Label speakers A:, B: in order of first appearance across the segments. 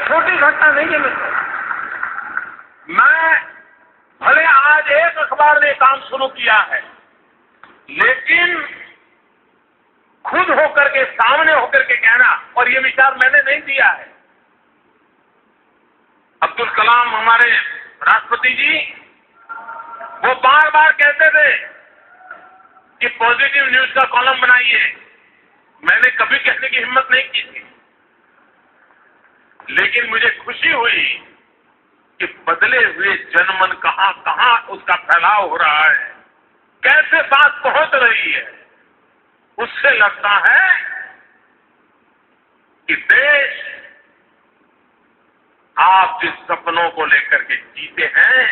A: छोटी घटना नहीं है मित्रों। मैं भले आज एक अखबार ने काम शुरू किया है, लेकिन खुद होकर के, सामने होकर के कहना, और ये विचार मैंने नहीं दिया है। अब्दुल कलाम हमारे राष्ट्रपति जी, वो बार बार कहते थे कि पॉजिटिव न्यूज का कॉलम बनाइए। मैंने कभी कहने की हिम्मत नहीं की थी, लेकिन मुझे खुशी हुई कि बदले हुए जनमन कहां कहां उसका फैलाव हो रहा है, कैसे बात पहुंच रही है। उससे लगता है कि देश आप जिस सपनों को लेकर के जीते हैं,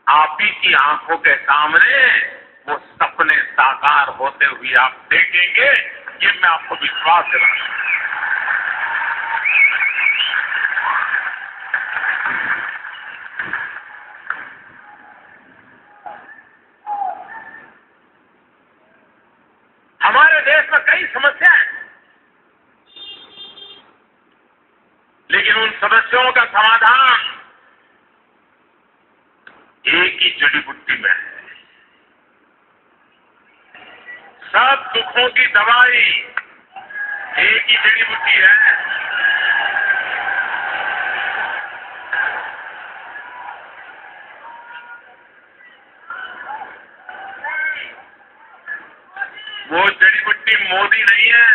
A: आप ही की आंखों के सामने वो सपने साकार होते हुए आप देखेंगे, ये मैं आपको विश्वास दिलाता हूं। हमारे देश में कई समस्याएं हैं, लेकिन उन समस्याओं का समाधान एक ही जड़ी बूटी में है। सब दुखों की दवाई एक ही जड़ी बूटी है। वो जड़ी बूटी मोदी नहीं है,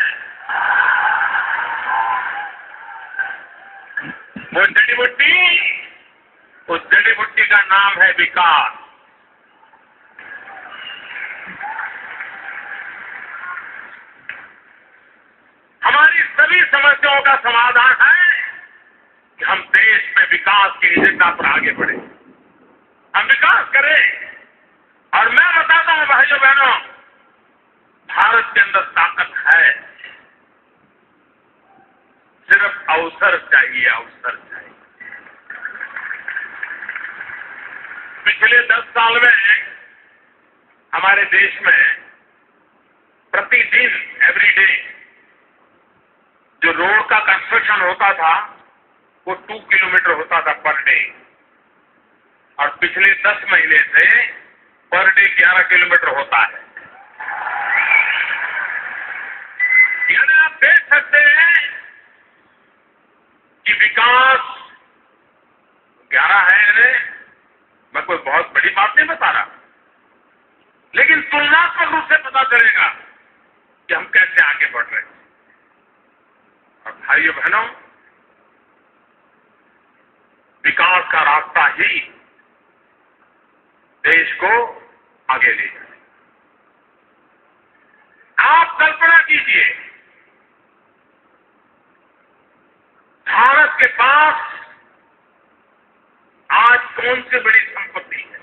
A: वो जड़ी बूटी, उस जड़ी बूटी का नाम है विकास। हमारी सभी समस्याओं का समाधान है कि हम देश में विकास की एजेंडा पर आगे बढ़े, हम विकास करें। और मैं बताता हूं भाइयों बहनों, भारत के अंदर ताकत है, सिर्फ अवसर चाहिए, अवसर चाहिए। पिछले 10 साल में हमारे देश में प्रतिदिन, एवरीडे, जो रोड का कंस्ट्रक्शन होता था वो 2 किलोमीटर होता था पर डे, और पिछले 10 महीने से पर डे 11 किलोमीटर होता है। यानी आप देख सकते हैं कि विकास 11 है। मैं कोई बहुत बड़ी बात नहीं बता रहा, लेकिन तुलनात्मक रूप से पता चलेगा कि हम कैसे आगे बढ़ रहे हैं। और भाइयों बहनों, विकास का रास्ता ही देश को आगे ले जाए। आप कल्पना कीजिए, भारत के पास आज कौन सी बड़ी संपत्ति है?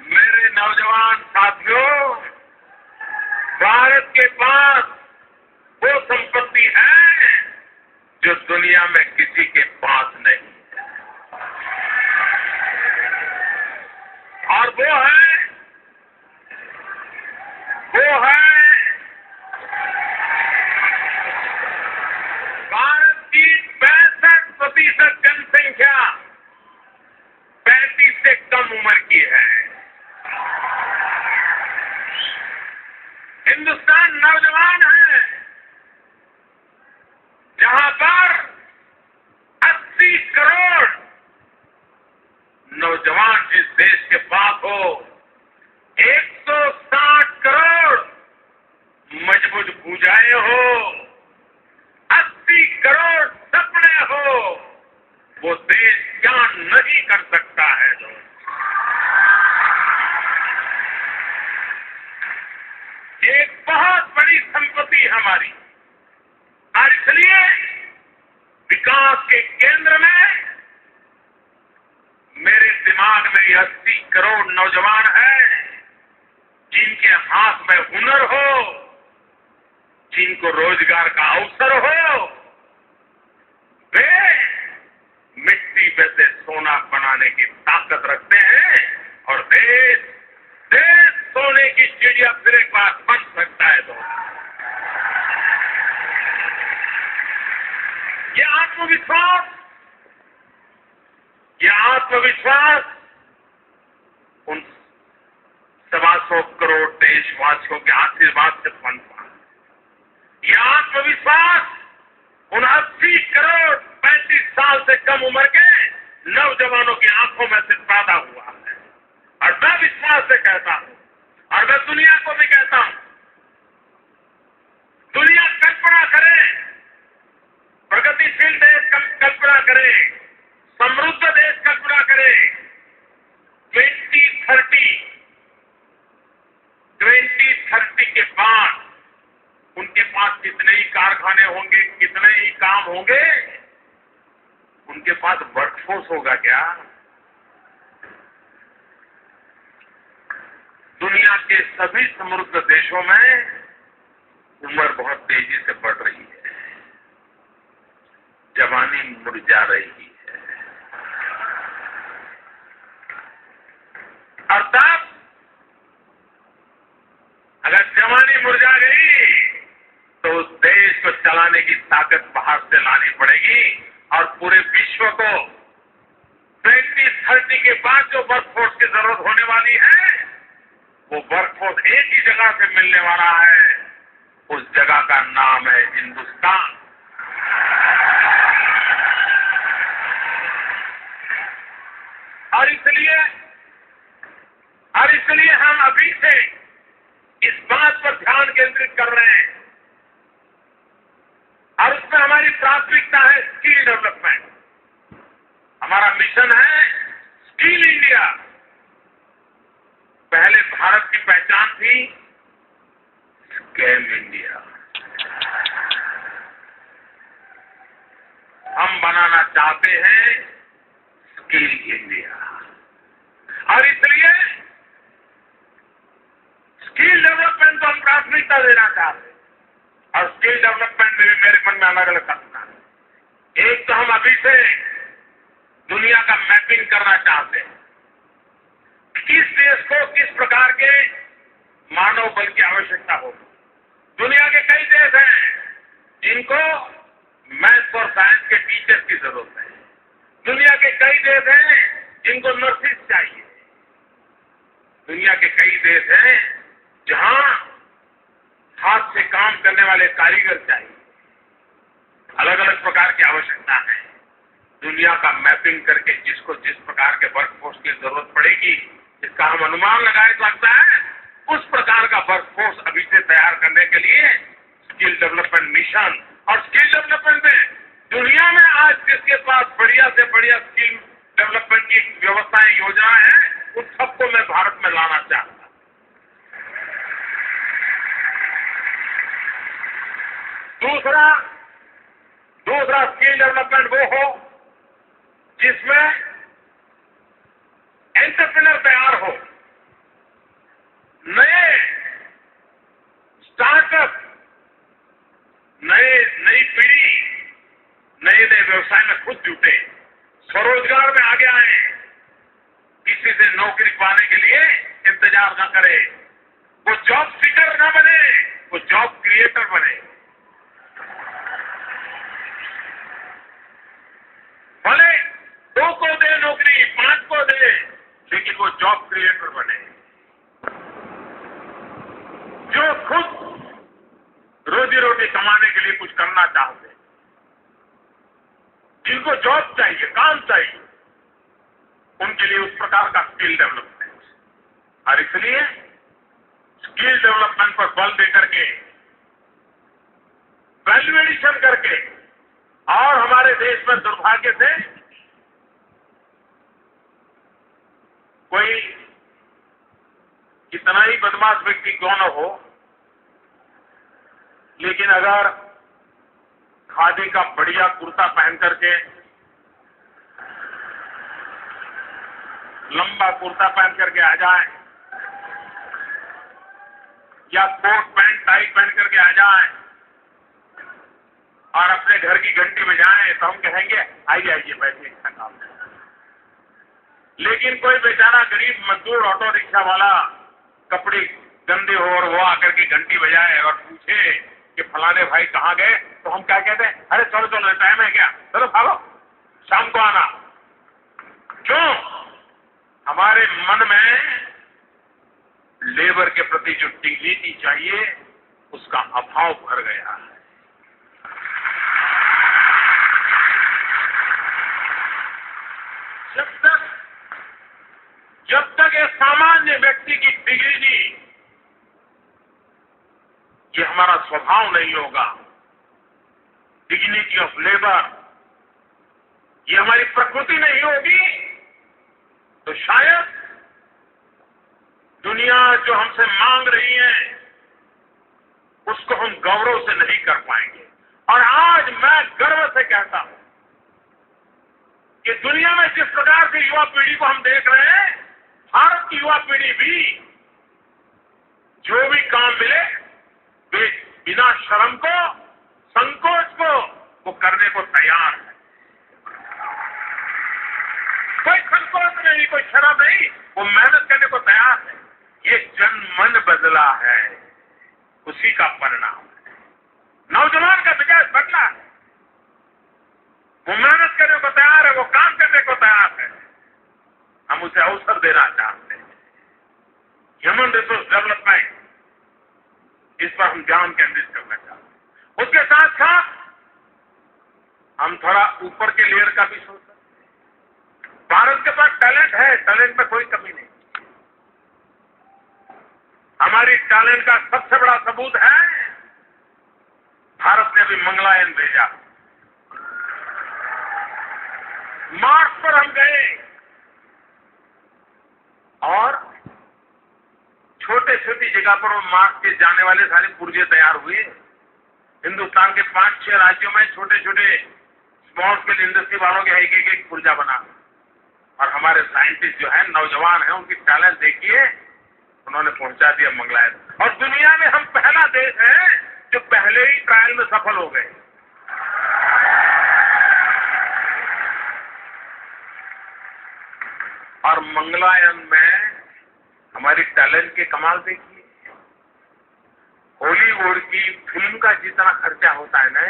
A: मेरे नौजवान साथियों, भारत के पास वो संपत्ति है जो दुनिया में किसी के पास नहीं है, और वो है भारत की 65% जनसंख्या 35 से कम उम्र की है। हिंदुस्तान नौजवान है, जहां पर 80 करोड़ नौजवान जिस देश के पास हो, 160 करोड़ मजबूत भुजाएं हो, 80 करोड़ सपने हो, वो देश क्या नहीं कर सकता है। एक बहुत बड़ी संपत्ति हमारी, और इसलिए विकास के केंद्र में मेरे दिमाग में 80 करोड़ नौजवान हैं, जिनके हाथ में हुनर हो, जिनको रोजगार का अवसर हो, वे मिट्टी में से सोना बनाने की आत्मविश्वास, ये आत्मविश्वास उन 125 करोड़ देशवासियों के आशीर्वाद से पनपा है। ये आत्मविश्वास उन 80 करोड़ 35 साल से कम उम्र के नौजवानों की आंखों में से पैदा हुआ है। और मैं विश्वास से कहता हूं, और मैं दुनिया को भी कहता हूं, दुनिया कल्पना करे, प्रगतिशील देश कल्पना करे, समृद्ध देश कल्पना करे, 2030 के बाद उनके पास कितने ही कारखाने होंगे, कितने ही काम होंगे, उनके पास वर्कफोर्स होगा क्या? दुनिया के सभी समृद्ध देशों में उम्र बहुत तेजी से बढ़ रही है, जवानी मुरझा रही है। अर्थात अगर जवानी मुरझा गई तो उस देश को चलाने की ताकत बाहर से लानी पड़ेगी और पूरे विश्व को 2030 के बाद जो वर्कफोर्स की जरूरत होने वाली है, वो वर्कफोर्स एक ही जगह से मिलने वाला है। उस जगह का नाम है हिंदुस्तान। और इसलिए हम अभी से इस बात पर ध्यान केंद्रित कर रहे हैं, और उसमें हमारी प्राथमिकता है स्किल डेवलपमेंट। हमारा मिशन है स्किल इंडिया। पहले भारत की पहचान थी स्कैम इंडिया। हम बनाना चाहते हैं स्किल इंडिया, और इसलिए स्किल डेवलपमेंट को हम प्राथमिकता देना चाहते हैं। और स्किल डेवलपमेंट में भी मेरे मन में अलग अलग सपना है। एक तो हम अभी से दुनिया का मैपिंग करना चाहते हैं, किस देश को किस प्रकार के मानव बल की आवश्यकता होगी। दुनिया के कई देश हैं जिनको मैथ्स और साइंस के टीचर की जरूरत है। दुनिया के कई देश हैं जिनको नर्सिस चाहिए। दुनिया के कई देश हैं जहां हाथ से काम करने वाले कारीगर चाहिए। अलग अलग प्रकार की आवश्यकता है। दुनिया का मैपिंग करके जिसको जिस प्रकार के वर्कफोर्स की जरूरत पड़ेगी, इसका हम अनुमान लगाए सकता है, उस प्रकार का वर्कफोर्स अभी से तैयार करने के लिए स्किल डेवलपमेंट मिशन। और स्किल डेवलपमेंट में दुनिया में आज जिसके पास बढ़िया से बढ़िया स्किल डेवलपमेंट की व्यवस्थाएं, योजनाएं हैं, उन सबको मैं भारत में लाना चाहता हूं। दूसरा स्किल डेवलपमेंट वो हो जिसमें एंटरप्रेन्योर तैयार हो, नए स्टार्टअप, नई पीढ़ी नए व्यवसाय में खुद जुटे, स्वरोजगार में आगे आए, किसी से नौकरी पाने के लिए इंतजार न करे, वो जॉब सीकर न बने, वो जॉब क्रिएटर बने। भले 2 को दे नौकरी, 5 को दे, लेकिन वो जॉब क्रिएटर बने, जो खुद रोजी रोटी कमाने के लिए कुछ करना चाहते, जिनको जॉब चाहिए, काम चाहिए, उनके लिए उस प्रकार का स्किल डेवलपमेंट। और इसलिए स्किल डेवलपमेंट पर बल देकर के, वैल्यू एडिशन करके, और हमारे देश में दुर्भाग्य से कोई कितना ही बदमाश व्यक्ति क्यों न हो, लेकिन अगर खादी का बढ़िया कुर्ता पहन करके, लंबा कुर्ता पहन करके आ जाए, या कोट पैंट टाई पहन करके आ जाए और अपने घर की घंटी बजाएं, तो हम कहेंगे आइए आइए बैठिए, अच्छा काम है। लेकिन कोई बेचारा गरीब मजदूर ऑटो रिक्शा वाला कपड़े गंदे हो और वो आकर के घंटी बजाए और पूछे कि फलाने भाई कहाँ गए, तो हम क्या कहते हैं, अरे चलो चलो टाइम है क्या, चलो खा लो, शाम को आना। क्यों? हमारे मन में लेबर के प्रति जो डिग्निटी चाहिए उसका अभाव भर गया है। जब तक एक सामान्य व्यक्ति की डिग्निटी, ये हमारा स्वभाव नहीं होगा, डिग्निटी ऑफ लेबर, ये हमारी प्रकृति नहीं होगी, तो शायद दुनिया जो हमसे मांग रही है उसको हम गौरव से नहीं कर पाएंगे। और आज मैं गर्व से कहता हूं कि दुनिया में जिस प्रकार से युवा पीढ़ी को हम देख रहे हैं, भारत की युवा पीढ़ी भी जो भी काम मिले वे बिना शर्म को, संकोच को वो करने को तैयार है। कोई संकोच नहीं, कोई शर्म नहीं, वो मेहनत करने को तैयार है। ये जन मन बदला है, उसी का परिणाम है। नौजवान का मिजाज बदला है, वो मेहनत करने को तैयार है, वो काम करने को तैयार है। हम उसे अवसर देना चाहते हैं। ह्यूमन रिसोर्स डेवलपमेंट, इस पर हम ध्यान केंद्रित करना चाहते हैं। उसके साथ साथ हम थोड़ा ऊपर के लेयर का भी सोचते हैं। भारत के पास टैलेंट है, टैलेंट में कोई कमी नहीं। हमारी टैलेंट का सबसे बड़ा सबूत है, भारत ने अभी मंगलायन भेजा, मार्स पर हम गए और छोटे छोटी जगह पर वो मार्स के जाने वाले सारे पुर्जे तैयार हुए। हिंदुस्तान के 5-6 राज्यों में छोटे छोटे स्मॉल स्केल इंडस्ट्री वालों के एक पुर्जा बना। और हमारे साइंटिस्ट जो है, नौजवान है, उनकी टैलेंट देखिए, उन्होंने पहुंचा दिया मंगलायन। और दुनिया में हम पहला देश है जो पहले ही ट्रायल में सफल हो गए। और मंगलायन में हमारी टैलेंट के कमाल देखिए। हॉलीवुड की फिल्म का जितना खर्चा होता है ना,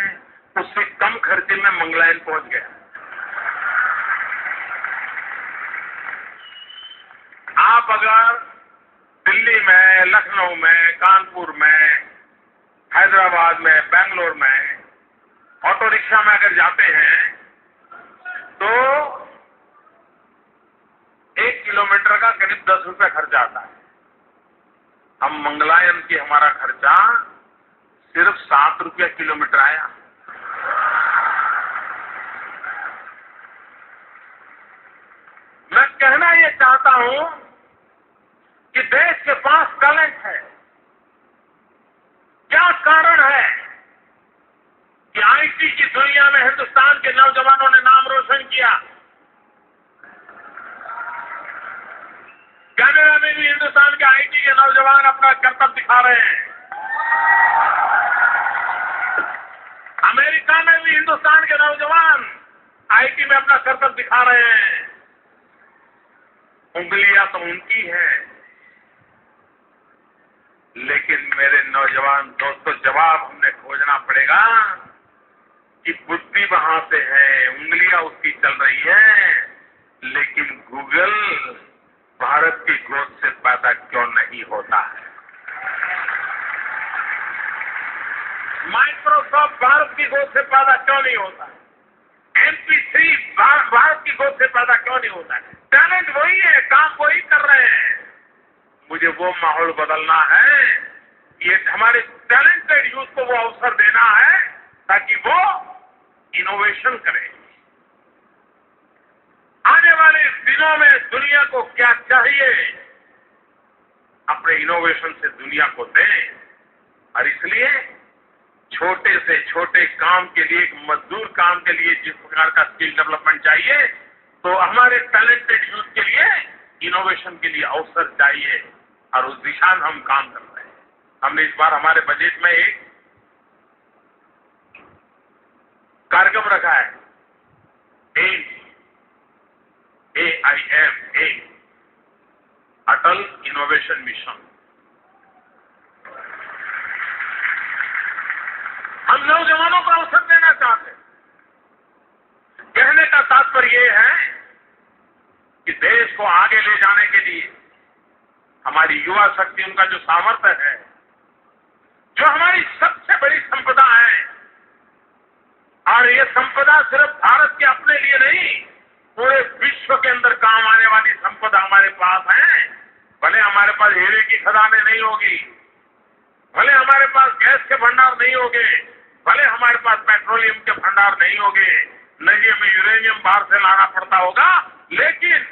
A: उससे कम खर्चे में मंगलायन पहुंच गया। आप अगर दिल्ली में, लखनऊ में, कानपुर में, हैदराबाद में, बेंगलोर में ऑटो रिक्शा में अगर जाते हैं तो 1 किलोमीटर का करीब 10 रुपये खर्चा आता है। हम मंगलायन की हमारा खर्चा सिर्फ 7 रुपये किलोमीटर आया। मैं कहना ये चाहता हूं कि देश के पास टैलेंट है। क्या कारण है कि आईटी की दुनिया में हिंदुस्तान के नौजवानों ने नाम रोशन किया। कनाडा में भी हिंदुस्तान के आईटी के नौजवान अपना करतब दिखा रहे हैं। अमेरिका में भी हिंदुस्तान के नौजवान आईटी में अपना करतब दिखा रहे हैं। उंगलियां तो उनकी हैं, लेकिन मेरे नौजवान दोस्तों, जवाब हमने खोजना पड़ेगा कि बुद्धि वहां से है, उंगलियां उसकी चल रही है, लेकिन गूगल भारत की गोद से पैदा क्यों नहीं होता है? माइक्रोसॉफ्ट भारत की गोद से पैदा क्यों नहीं होता है? MP3 भारत की गोद से पैदा क्यों नहीं होता है? टैलेंट वही है, काम वही कर रहे हैं। मुझे वो माहौल बदलना है। ये हमारे टैलेंटेड यूथ को वो अवसर देना है ताकि वो इनोवेशन करें। आने वाले दिनों में दुनिया को क्या चाहिए, अपने इनोवेशन से दुनिया को दें। और इसलिए छोटे से छोटे काम के लिए, एक मजदूर काम के लिए जिस प्रकार का स्किल डेवलपमेंट चाहिए, तो हमारे टैलेंटेड यूथ के लिए इनोवेशन के लिए अवसर चाहिए। और उस दिशा में हम काम कर रहे हैं। हमने इस बार हमारे बजट में एक कार्यक्रम रखा है, AIM, अटल इनोवेशन मिशन। हम नौजवानों को अवसर देना चाहते हैं। कहने का तात्पर्य यह है कि देश को आगे ले जाने के लिए हमारी युवा शक्ति, उनका जो सामर्थ्य है, जो हमारी सबसे बड़ी संपदा है, और ये संपदा सिर्फ भारत के अपने लिए नहीं, पूरे विश्व के अंदर काम आने वाली संपदा हमारे पास है। भले हमारे पास हीरे की खदानें नहीं होगी, भले हमारे पास गैस के भंडार नहीं होंगे, भले हमारे पास पेट्रोलियम के भंडार नहीं होंगे, नदियों में यूरेनियम बाहर से लाना पड़ता होगा, लेकिन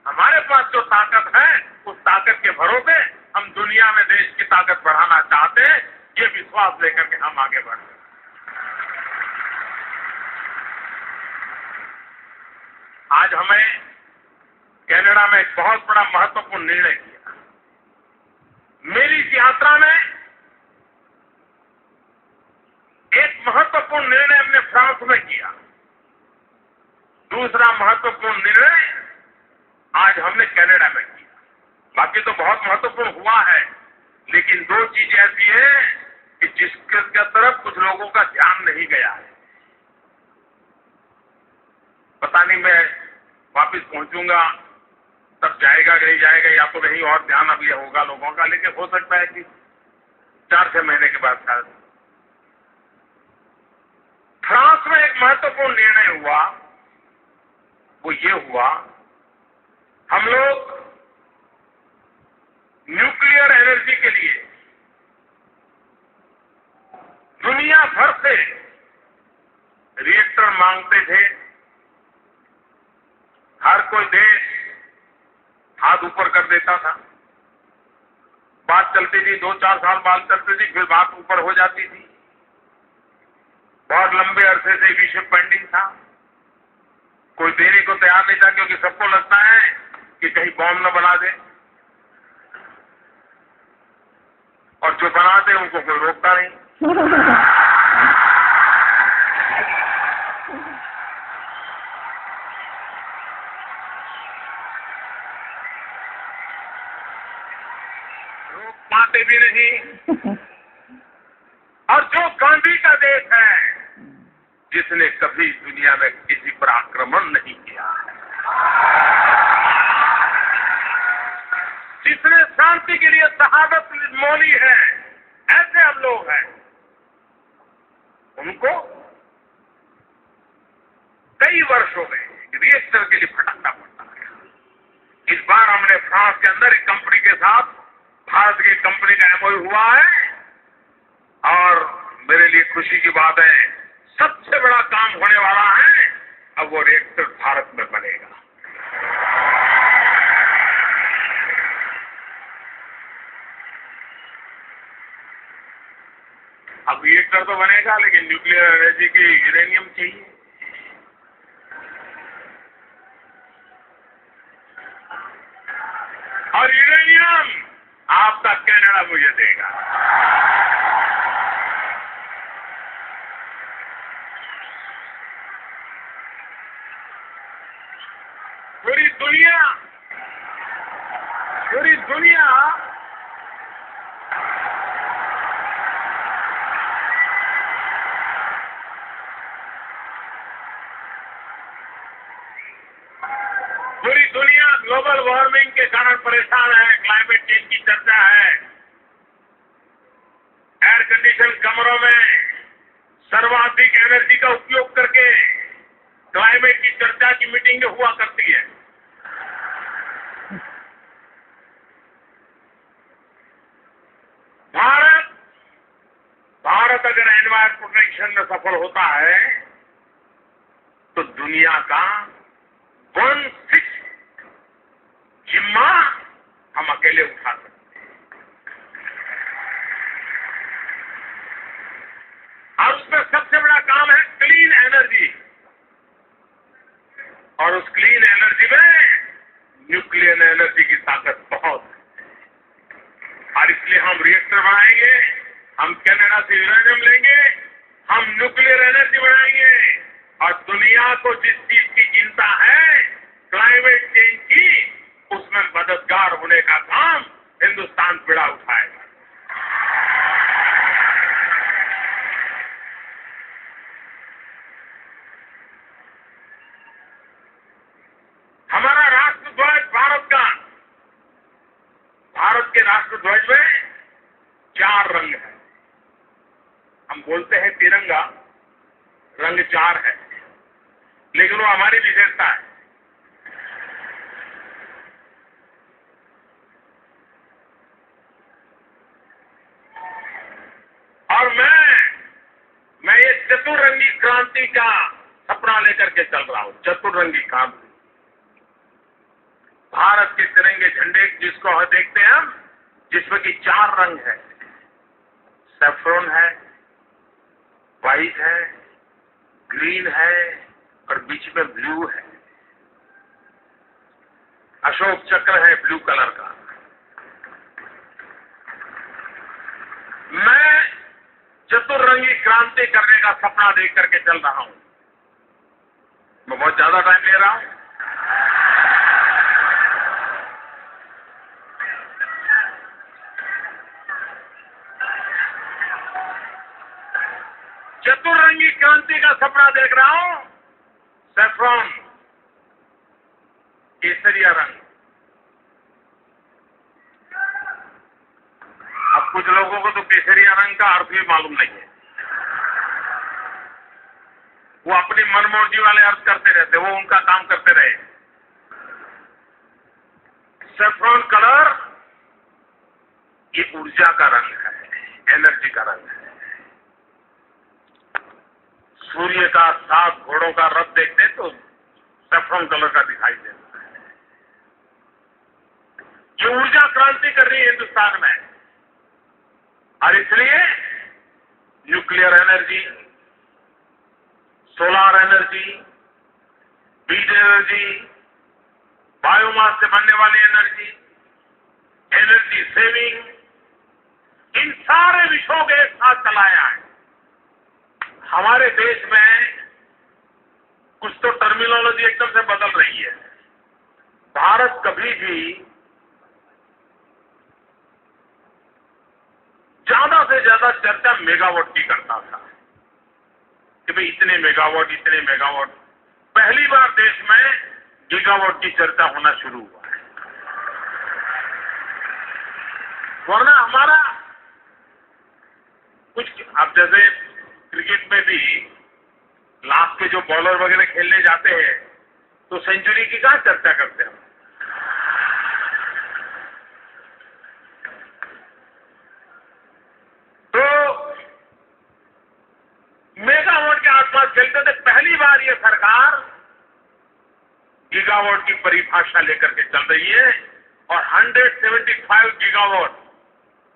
A: हमारे पास जो ताकत है, उस ताकत के भरोसे हम दुनिया में देश की ताकत बढ़ाना चाहते हैं। ये विश्वास लेकर के हम आगे बढ़ रहे हैं। आज हमें कनाडा में एक बहुत बड़ा महत्वपूर्ण निर्णय किया। मेरी इस यात्रा में एक महत्वपूर्ण निर्णय हमने फ्रांस में किया। दूसरा महत्वपूर्ण निर्णय आज हमने कनाडा में किया। बाकी तो बहुत महत्वपूर्ण हुआ है, लेकिन दो चीजें ऐसी हैं कि जिसके तरफ कुछ लोगों का ध्यान नहीं गया है। पता नहीं मैं वापस पहुंचूंगा तब जाएगा कि नहीं जाएगा, या तो कहीं और ध्यान अब ये होगा लोगों का, लेकिन हो सकता है कि 4-6 महीने के बाद शायद। फ्रांस में एक महत्वपूर्ण निर्णय हुआ, वो ये हुआ, हम लोग न्यूक्लियर एनर्जी के लिए दुनिया भर से रिएक्टर मांगते थे। हर कोई देश हाथ ऊपर कर देता था। बात चलती थी, 2-4 साल बात चलती थी, फिर बात ऊपर हो जाती थी। बहुत लंबे अरसे से विषय पेंडिंग था। कोई देने को तैयार नहीं था, क्योंकि सबको लगता है कि कहीं बॉम्ब न बना दे, और जो बनाते उनको कोई रोकता नहीं। रोक पाते भी नहीं। और जो गांधी का देश है, जिसने कभी दुनिया में किसी पर आक्रमण नहीं किया, जिसने शांति के लिए शहादत मोली है, ऐसे हम लोग हैं। उनको कई वर्षों में रिएक्टर के लिए भटकना पड़ता है। इस बार हमने फ्रांस के अंदर एक कंपनी के साथ, भारत की कंपनी का एमओयू हुआ है, और मेरे लिए खुशी की बात है, सबसे बड़ा काम होने वाला है। अब वो रिएक्टर भारत में बनेगा। अब रिएक्टर तो बनेगा, लेकिन न्यूक्लियर एनर्जी की यूरेनियम चाहिए। और यूरेनियम आपका कनाडा मुझे देगा। पूरी दुनिया ग्लोबल वार्मिंग के कारण परेशान है। क्लाइमेट चेंज की चर्चा है। एयर कंडीशन कमरों में सर्वाधिक एनर्जी का उपयोग करके क्लाइमेट की चर्चा की मीटिंग हुआ करती है। भारत अगर एनवायरमेंट प्रोटेक्शन में सफल होता है तो दुनिया का 1/6 जिम्मा हम अकेले उठा सकते हैं। और उसमें सबसे बड़ा काम है क्लीन एनर्जी, और उस क्लीन एनर्जी में न्यूक्लियर एनर्जी की ताकत बहुत है। और इसलिए हम रिएक्टर बनाएंगे, हम कनाडा से यूरेनियम लेंगे, हम न्यूक्लियर एनर्जी बनाएंगे, और दुनिया को जिस चीज की चिंता है क्लाइमेट चेंज की, उसमें मददगार होने का काम हिंदुस्तान बिड़ा उठाएगा। हम बोलते हैं तिरंगा रंग 4 है, लेकिन वो हमारी विशेषता है। और मैं ये चतुरंगी क्रांति का सपना लेकर के चल रहा हूं। चतुरंगी क्रांति, भारत के तिरंगे झंडे जिसको देखते हैं हम, जिसमें कि 4 रंग है, सैफ्रॉन है, व्हाइट है, ग्रीन है और बीच में ब्लू है। अशोक चक्र है ब्लू कलर का। मैं चतुरंगी क्रांति करने का सपना देख करके चल रहा हूं। मैं बहुत ज्यादा टाइम ले रहा हूं। चतुरंगी क्रांति का सपना देख रहा हूं। सैफ्रॉन, केसरिया रंग। अब कुछ लोगों को तो केसरिया रंग का अर्थ भी मालूम नहीं है, वो अपनी मनमर्जी वाले अर्थ करते रहते, वो उनका काम करते रहे। सैफ्रॉन कलर ये ऊर्जा का रंग है, एनर्जी का रंग है। सूर्य का 7 घोड़ों का रथ देखते तो सैफ्रॉन कलर का दिखाई देता है। ये ऊर्जा क्रांति कर रही है हिंदुस्तान में, और इसलिए nuclear energy, solar energy, wind energy, biomass से बनने वाली एनर्जी, एनर्जी सेविंग, इन सारे विषयों के एक साथ चलाया है। हमारे देश में कुछ तो टर्मिनोलॉजी एकदम से बदल रही है। भारत कभी भी ज्यादा से ज्यादा चर्चा मेगावाट की करता था कि भाई इतने मेगावाट, इतने मेगावाट। पहली बार देश में गीगावाट की चर्चा होना शुरू हुआ है। वरना हमारा कुछ, अब जैसे क्रिकेट में भी लास्ट के जो बॉलर वगैरह खेलने जाते हैं तो सेंचुरी की कहां चर्चा करते हैं। तो मेगावाट के आसपास खेलते थे। पहली बार ये सरकार गीगावाट की परिभाषा लेकर के चल रही है और 175 गीगावाट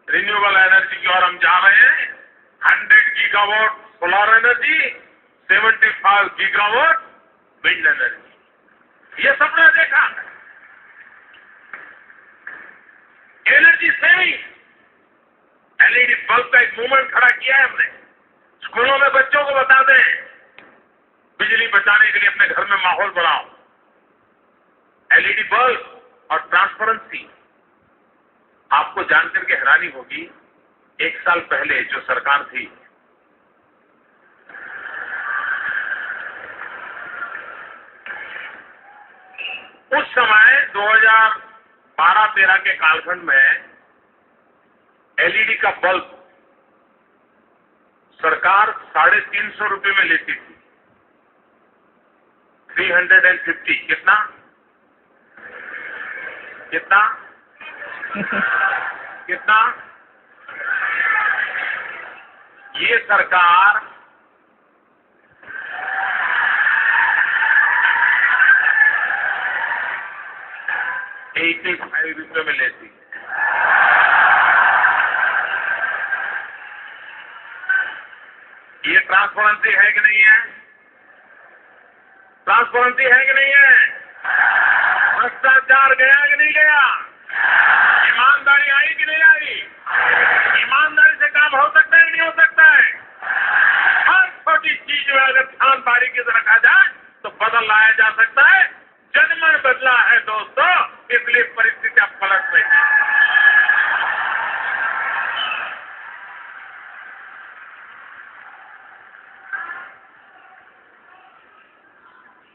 A: रिन्यूएबल एनर्जी की ओर हम जा रहे हैं। 100 gigawatt solar energy, 75 gigawatt wind energy. ये सपना देखा। एनर्जी सेविंग, एलईडी बल्ब का एक मूवमेंट खड़ा किया है हमने। स्कूलों में बच्चों को बता दें, बिजली बचाने के लिए अपने घर में माहौल बनाओ। एलईडी बल्ब और ट्रांसपेरेंसी। आपको जानकर के हैरानी होगी, 1 साल पहले जो सरकार थी, उस समय 2012-13 के कालखंड में एलईडी का बल्ब सरकार 350 रुपए में लेती थी। 350। कितना कितना कितना? ये सरकार 85 रुपए में लेती है। ये ट्रांसपेरेंसी है कि नहीं है? ट्रांसपेरेंसी है कि नहीं है? भ्रष्टाचार गया कि नहीं गया? ईमानदारी आई कि नहीं आई? ईमानदारी से काम हो सकता है कि नहीं हो सकता है? हर छोटी चीज में अगर ध्यान बारीकी से रखा जाए तो बदल लाया जा सकता है। जनमन बदला है दोस्तों, इसलिए परिस्थितियां पलट रही हैं।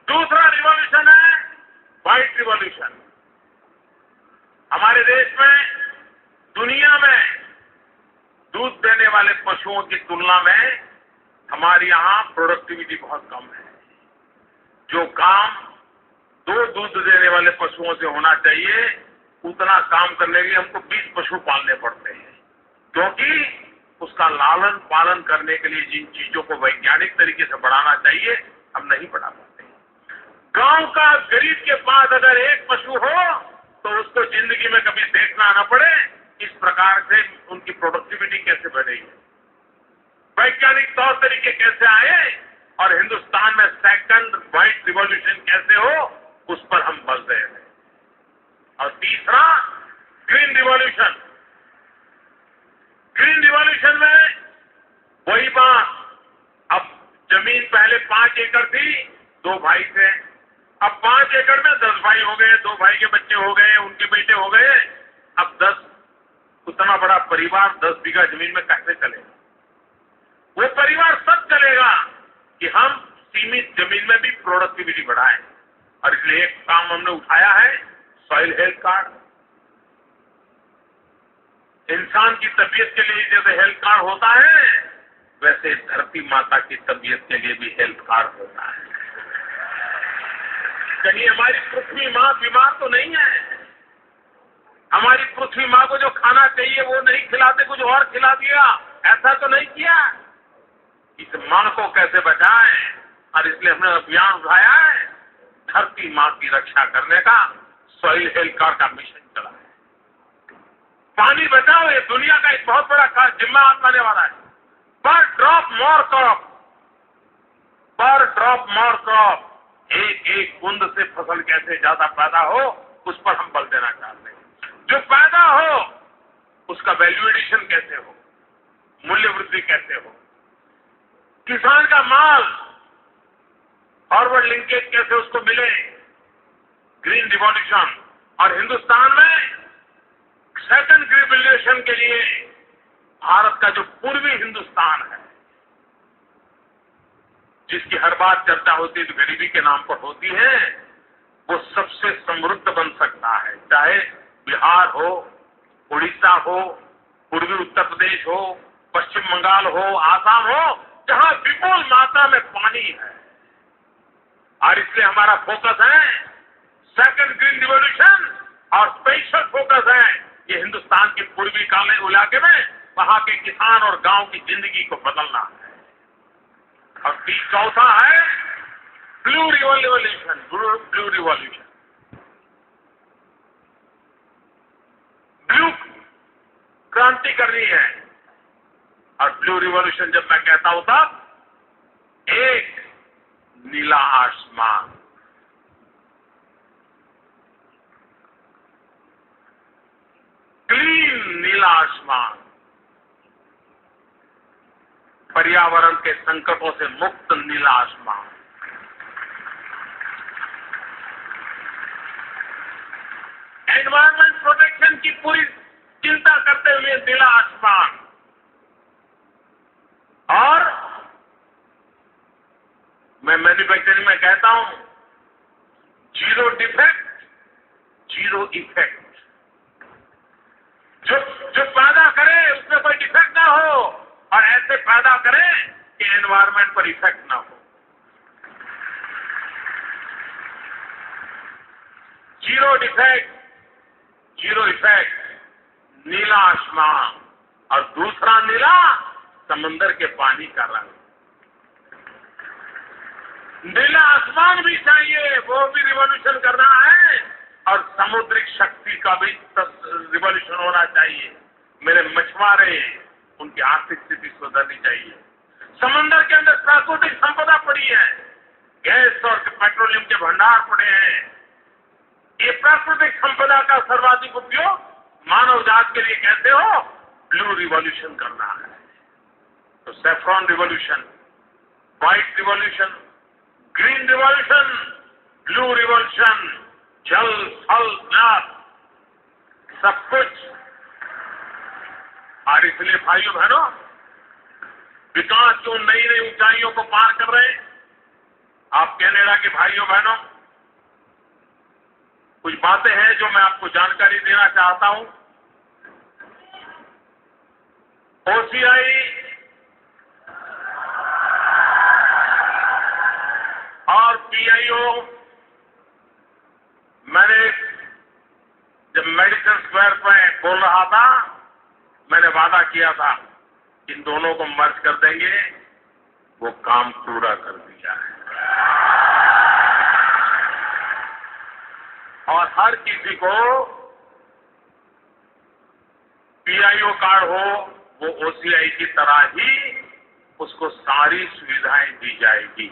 A: दूसरा रिवॉल्यूशन है व्हाइट रिवॉल्यूशन। हमारे देश में, दुनिया में दूध देने वाले पशुओं की तुलना में हमारे यहाँ प्रोडक्टिविटी बहुत कम है। जो काम 2 दूध देने वाले पशुओं से होना चाहिए, उतना काम करने के लिए हमको 20 पशु पालने पड़ते हैं, क्योंकि उसका लालन पालन करने के लिए जिन चीजों को वैज्ञानिक तरीके से बढ़ाना चाहिए, हम नहीं बढ़ा पाते। गांव का गरीब के पास अगर एक पशु हो तो उसको जिंदगी में कभी देखना न पड़े इस प्रकार से उनकी प्रोडक्टिविटी कैसे बढ़ेगी, वैज्ञानिक तौर तरीके कैसे आए और हिंदुस्तान में सेकंड व्हाइट रिवॉल्यूशन कैसे हो, उस पर हम बल रहे हैं। और तीसरा, ग्रीन रिवॉल्यूशन। ग्रीन रिवॉल्यूशन में वही बात, अब जमीन पहले 5 एकड़ थी, 2 भाई थे, अब 5 एकड़ में 10 भाई हो गए, 2 भाई के बच्चे हो गए, उनके बेटे हो गए, अब 10, उतना बड़ा परिवार 10 बीघा जमीन में कैसे चलेगा? वो परिवार सब चलेगा कि हम सीमित जमीन में भी प्रोडक्टिविटी बढ़ाएं। और इसलिए एक काम हमने उठाया है, सॉइल हेल्थ कार्ड। इंसान की तबीयत के लिए जैसे हेल्थ कार्ड होता है, वैसे धरती माता की तबीयत के लिए भी हेल्थ कार्ड होता है। कहीं हमारी पृथ्वी माँ बीमार तो नहीं है? हमारी पृथ्वी माँ को जो खाना चाहिए वो नहीं खिलाते, कुछ और खिला दिया, ऐसा तो नहीं किया। इस माँ को कैसे बचाएं, और इसलिए हमने अभियान उठाया है, धरती माँ की रक्षा करने का सॉइल हेल्थ कार्ड का मिशन चला है। पानी बचाओ, ये दुनिया का एक बहुत बड़ा जिम्मा आने वाला है। पर ड्रॉप मोर क्रॉप, पर ड्रॉप मोर क्रॉप, एक एक बूंद से फसल कैसे ज्यादा पैदा हो, उस पर हम बल देना चाहते हैं। जो पैदा हो उसका वैल्यू एडिशन कैसे हो, मूल्य वृद्धि कैसे हो, किसान का माल फॉरवर्ड लिंकेज कैसे उसको मिले, ग्रीन रिवॉल्यूशन। और हिंदुस्तान में सेकंड ग्रीन रिवॉल्यूशन के लिए भारत का जो पूर्वी हिंदुस्तान है, जिसकी हर बार चर्चा होती है तो गरीबी के नाम पर होती है, वो सबसे समृद्ध बन सकता है। चाहे बिहार हो, उड़ीसा हो, पूर्वी उत्तर प्रदेश हो, पश्चिम बंगाल हो, आसाम हो, जहां विपुल मात्रा में पानी है। और इसलिए हमारा फोकस है सेकंड ग्रीन रिवॉल्यूशन, और स्पेशल फोकस है ये हिंदुस्तान के पूर्वी काले इलाके में वहां के किसान और गांव की जिंदगी को बदलना है। और चौथा है blue revolution, blue revolution. Blue क्रांति करनी है। और ब्लू रिवॉल्यूशन जब मैं कहता हूं तब एक नीला आसमान, क्लीन नीला आसमान, पर्यावरण के संकटों से मुक्त नीला आसमान, एनवायरमेंट प्रोटेक्शन की पूरी चिंता करते हुए नीला आसमान, और मैं मैन्युफैक्चरिंग में कहता हूं जीरो डिफेक्ट, जीरो इफेक्ट। जो पैदा करे उसमें कोई डिफेक्ट ना हो, और ऐसे पैदा करें कि एनवायरमेंट पर इफेक्ट ना हो। जीरो डिफेक्ट, जीरो इफेक्ट, नीला आसमान। और दूसरा नीला, समंदर के पानी का रंग। नीला आसमान भी चाहिए, वो भी रिवॉल्यूशन करना है, और समुद्रिक शक्ति का भी रिवॉल्यूशन होना चाहिए। मेरे मछुआरे, उनकी आर्थिक स्थिति सुधरनी चाहिए। समंदर के अंदर प्राकृतिक संपदा पड़ी है, गैस और पेट्रोलियम के भंडार पड़े हैं। ये प्राकृतिक संपदा का सर्वाधिक उपयोग मानव जात के लिए कैसे हो, ब्लू रिवॉल्यूशन करना है। तो saffron revolution, white revolution, green revolution, blue revolution, जल थल नभ, सब कुछ। और इसलिए भाइयों बहनों, विकास की उन नई नई ऊंचाइयों को पार कर रहे हैं आप कैनेडा के भाइयों बहनों। कुछ बातें हैं जो मैं आपको जानकारी देना चाहता हूं। ओसीआई और पीआईओ, मैंने जब मेडिकल स्क्वायर पे बोल रहा था, मैंने वादा किया था इन दोनों को मर्ज कर देंगे। वो काम पूरा कर दिया है और हर किसी को पीआईओ कार्ड हो, वो ओसीआई की तरह ही उसको सारी सुविधाएं दी जाएगी।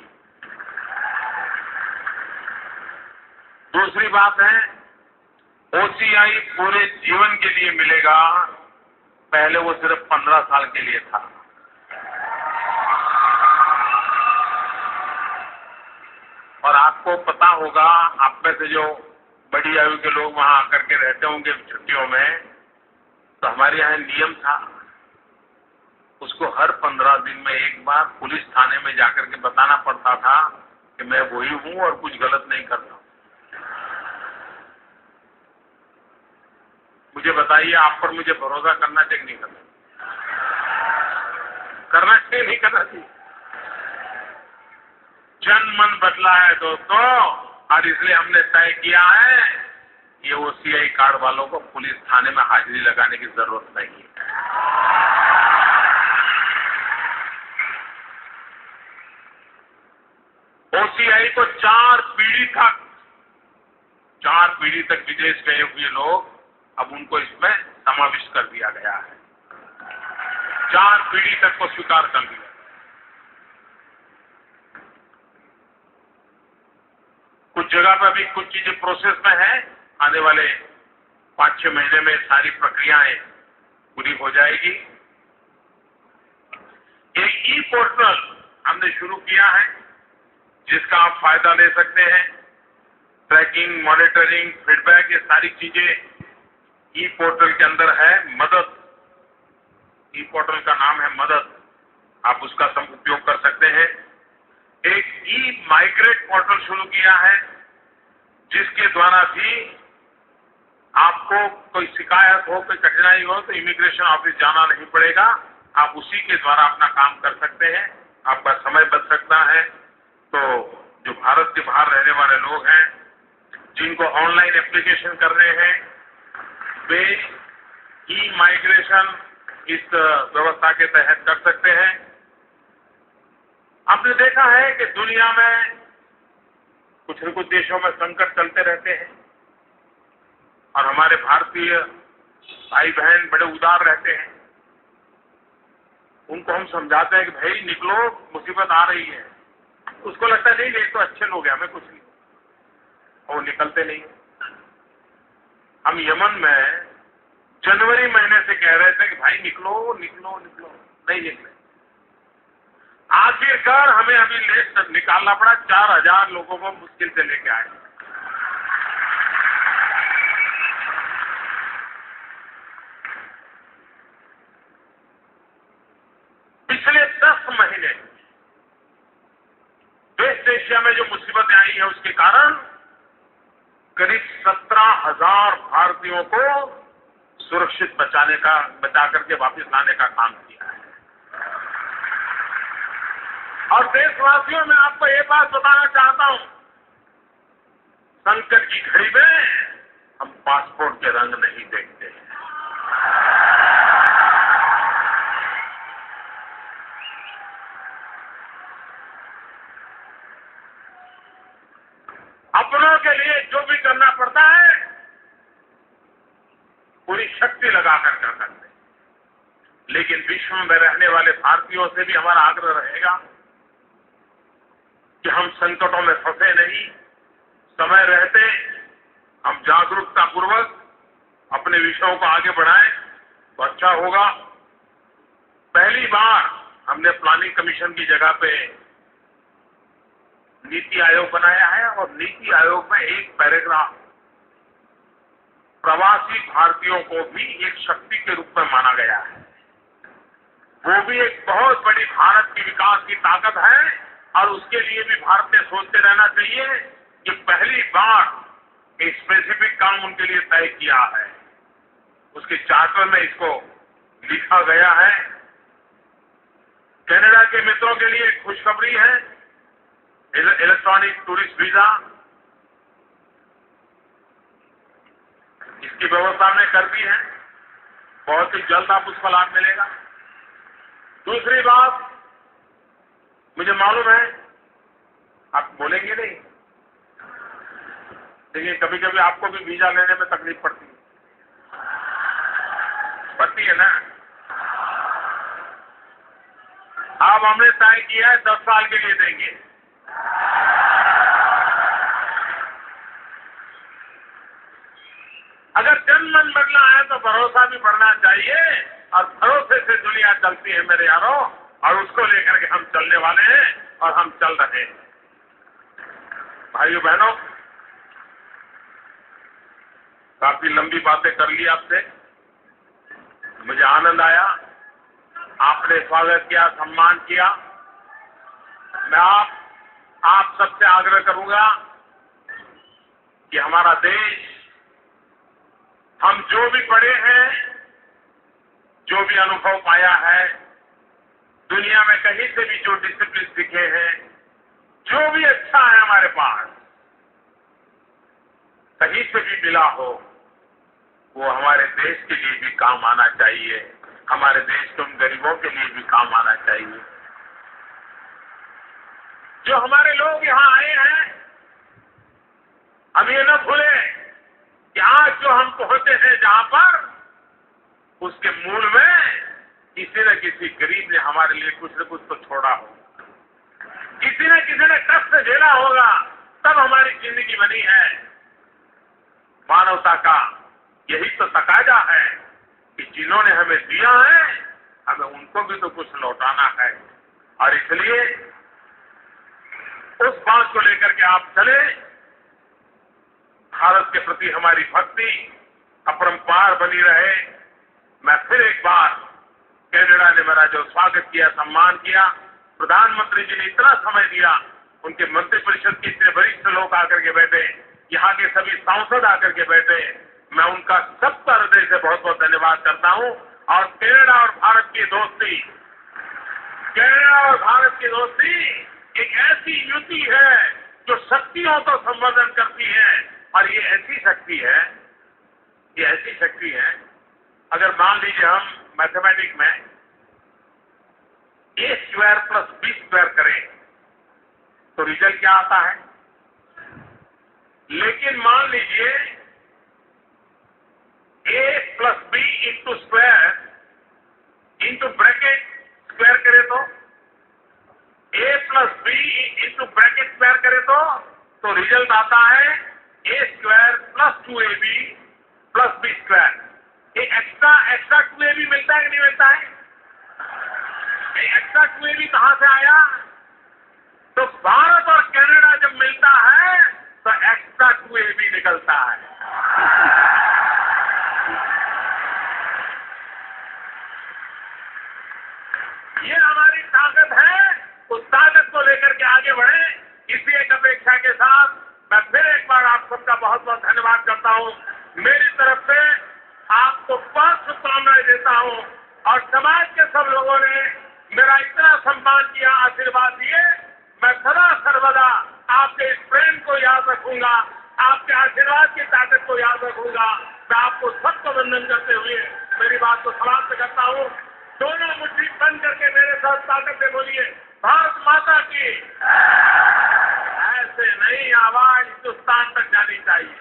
A: दूसरी बात है, ओसीआई पूरे जीवन के लिए मिलेगा। पहले वो सिर्फ 15 साल के लिए था। और आपको पता होगा, आप में से जो बड़ी आयु के लोग वहां आकर के रहते होंगे छुट्टियों में, तो हमारे यहाँ नियम था, उसको हर 15 दिन में एक बार पुलिस थाने में जाकर के बताना पड़ता था कि मैं वही हूं और कुछ गलत नहीं करता। मुझे बताइए, आप पर मुझे भरोसा करना चाहिए नहीं करना? करना चाहिए नहीं करना चाहिए? जन मन बदला है दोस्तों, और इसलिए हमने तय किया है ये ओसीआई कार्ड वालों को पुलिस थाने में हाजिरी लगाने की जरूरत नहीं है। ओसीआई को 4 पीढ़ी तक विदेश गए हुए लोग, अब उनको इसमें समाविष्ट कर दिया गया है। 4 पीढ़ी तक को स्वीकार कर दिया। कुछ जगह पर भी कुछ चीजें प्रोसेस में है, आने वाले 5-6 महीने में सारी प्रक्रियाएं पूरी हो जाएगी। एक ई पोर्टल हमने शुरू किया है जिसका आप फायदा ले सकते हैं। ट्रैकिंग, मॉनिटरिंग, फीडबैक, ये सारी चीजें ई पोर्टल के अंदर है। मदद, ई पोर्टल का नाम है मदद, आप उसका उपयोग कर सकते हैं। एक ई माइग्रेट पोर्टल शुरू किया है जिसके द्वारा भी आपको कोई शिकायत हो, कोई कठिनाई हो तो इमिग्रेशन ऑफिस जाना नहीं पड़ेगा, आप उसी के द्वारा अपना काम कर सकते हैं, आपका समय बच सकता है। तो जो भारत के बाहर रहने वाले लोग हैं, जिनको ऑनलाइन एप्लीकेशन करने हैं, वे ई माइग्रेशन इस व्यवस्था के तहत कर सकते हैं। आपने देखा है कि दुनिया में कुछ न कुछ देशों में संकट चलते रहते हैं और हमारे भारतीय भाई बहन बड़े उदार रहते हैं। उनको हम समझाते हैं कि भाई निकलो, मुसीबत आ रही है। उसको लगता नहीं ये तो अच्छे लोग हैं, हमें कुछ नहीं, और वो निकलते नहीं। हम यमन में जनवरी महीने से कह रहे थे कि भाई निकलो निकलो निकलो, नहीं निकले। आखिरकार हमें अभी लिस्ट निकालना पड़ा, 4000 लोगों को मुश्किल से लेके आए। पिछले 10 महीने वेस्ट एशिया में जो मुसीबतें आई है उसके कारण करीब 17,000 भारतीयों को सुरक्षित बचा करके वापस लाने का काम किया है। और देशवासियों, मैं आपको एक बात बताना चाहता हूं, संकट की घड़ी में हम पासपोर्ट के रंग नहीं देखते हैं। अपनों के लिए जो भी करना पड़ता है पूरी शक्ति लगाकर कर सकते हैं, लेकिन विश्व में रहने वाले भारतीयों से भी हमारा आग्रह रहेगा कि हम संकटों में फंसे नहीं, समय रहते हम जागरूकता पूर्वक अपने विषयों को आगे बढ़ाएं तो अच्छा होगा। पहली बार हमने प्लानिंग कमीशन की जगह पे नीति आयोग बनाया है और नीति आयोग में एक पैराग्राफ प्रवासी भारतीयों को भी एक शक्ति के रूप में माना गया है। वो भी एक बहुत बड़ी भारत की विकास की ताकत है और उसके लिए भी भारत ने सोचते रहना चाहिए कि पहली बार एक स्पेसिफिक काम उनके लिए तय किया है। उसके चार्टर में इसको लिखा गया है कनाडा के मित्रों के लिए एक खुशखबरी है। इलेक्ट्रॉनिक टूरिस्ट वीजा, इसकी व्यवस्था हमने कर दी है। बहुत ही जल्द आप उसका लाभ मिलेगा। दूसरी बात, मुझे मालूम है आप बोलेंगे नहीं, देखिए कभी कभी आपको भी वीजा लेने में तकलीफ पड़ती है ना। अब हमने तय किया है 10 साल के लिए देंगे। अगर जनमन बदला है तो भरोसा भी बढ़ना चाहिए, और भरोसे से दुनिया चलती है मेरे यारों, और उसको लेकर के हम चलने वाले हैं और हम चल रहे हैं। भाइयों बहनों, काफी लंबी बातें कर ली आपसे, मुझे आनंद आया, आपने स्वागत किया, सम्मान किया। मैं आप सबसे आग्रह करूंगा कि हमारा देश, हम जो भी पढ़े हैं, जो भी अनुभव पाया है, दुनिया में कहीं से भी जो डिसिप्लिन सीखे हैं, जो भी अच्छा है हमारे पास, कहीं से भी मिला हो, वो हमारे देश के लिए भी काम आना चाहिए, हमारे देश के उन गरीबों के लिए भी काम आना चाहिए। जो हमारे लोग यहां आए हैं, हम ये न भूलें कि आज जो हम पहुंचे हैं जहां पर, उसके मूल में किसी न किसी गरीब ने हमारे लिए कुछ न कुछ तो छोड़ा होगा, किसी ने कष्ट झेला होगा, तब हमारी जिंदगी बनी है। मानवता का यही तो तकाजा है कि जिन्होंने हमें दिया है, हमें उनको भी तो कुछ लौटाना है। और इसलिए उस बात को लेकर के आप चले, भारत के प्रति हमारी भक्ति अपरंपार बनी रहे। मैं फिर एक बार, कनाडा ने मेरा जो स्वागत किया, सम्मान किया, प्रधानमंत्री जी ने इतना समय दिया, उनके मंत्रिपरिषद के इतने वरिष्ठ लोग आकर के बैठे, यहाँ के सभी सांसद आकर के बैठे, मैं उनका सबका हृदय से बहुत बहुत धन्यवाद करता हूं। और कनाडा और भारत की दोस्ती, कनाडा और भारत की दोस्ती एक ऐसी युति है जो शक्तियों को संवर्धन करती है। और ये ऐसी शक्ति है, अगर मान लीजिए हम मैथमेटिक्स में a² + b² करें तो रिजल्ट क्या आता है। लेकिन मान लीजिए a + b × square into bracket square करे तो, a + b × ब्रैकेट स्क्वायर करे तो रिजल्ट आता है a² + 2ab + b²। ये एक्स्ट्रा 2ab मिलता है कि नहीं मिलता है? एक्स्ट्रा 2ab कहां से आया? तो भारत और कनाडा जब मिलता है तो एक्स्ट्रा 2ab निकलता है। ये हमारी ताकत है, उस ताकत को लेकर के आगे बढ़े। इसी एक अपेक्षा के साथ मैं फिर एक बार आप सबका बहुत बहुत धन्यवाद करता हूं। मेरी तरफ से आपको बहुत शुभकामनाएं देता हूं, और समाज के सब लोगों ने मेरा इतना सम्मान किया, आशीर्वाद दिए। मैं सदा सर्वदा आपके इस प्रेम को याद रखूंगा, आपके आशीर्वाद की ताकत को याद रखूंगा। मैं आपको सबको वंदन करते हुए मेरी बात को समाप्त करता हूं। दोनों मुट्ठी बंद करके मेरे साथ ताकत से बोलिए, भारत माता की। ऐसे नहीं, आवाज हिंदुस्तान तक जानी चाहिए।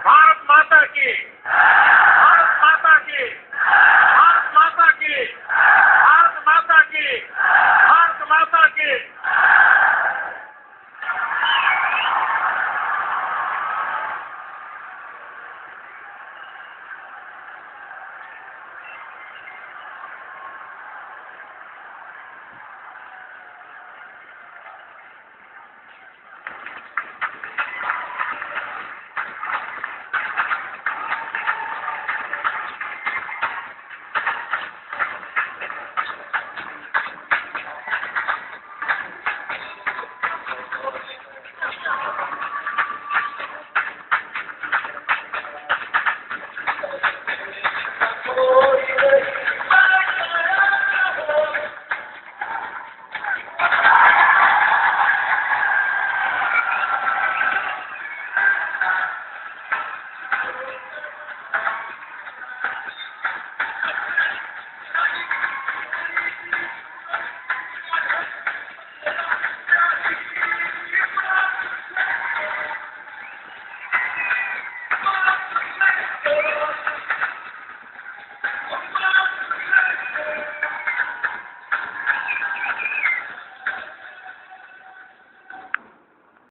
A: भारत माता की, भारत माता की, भारत माता की, भारत माता की।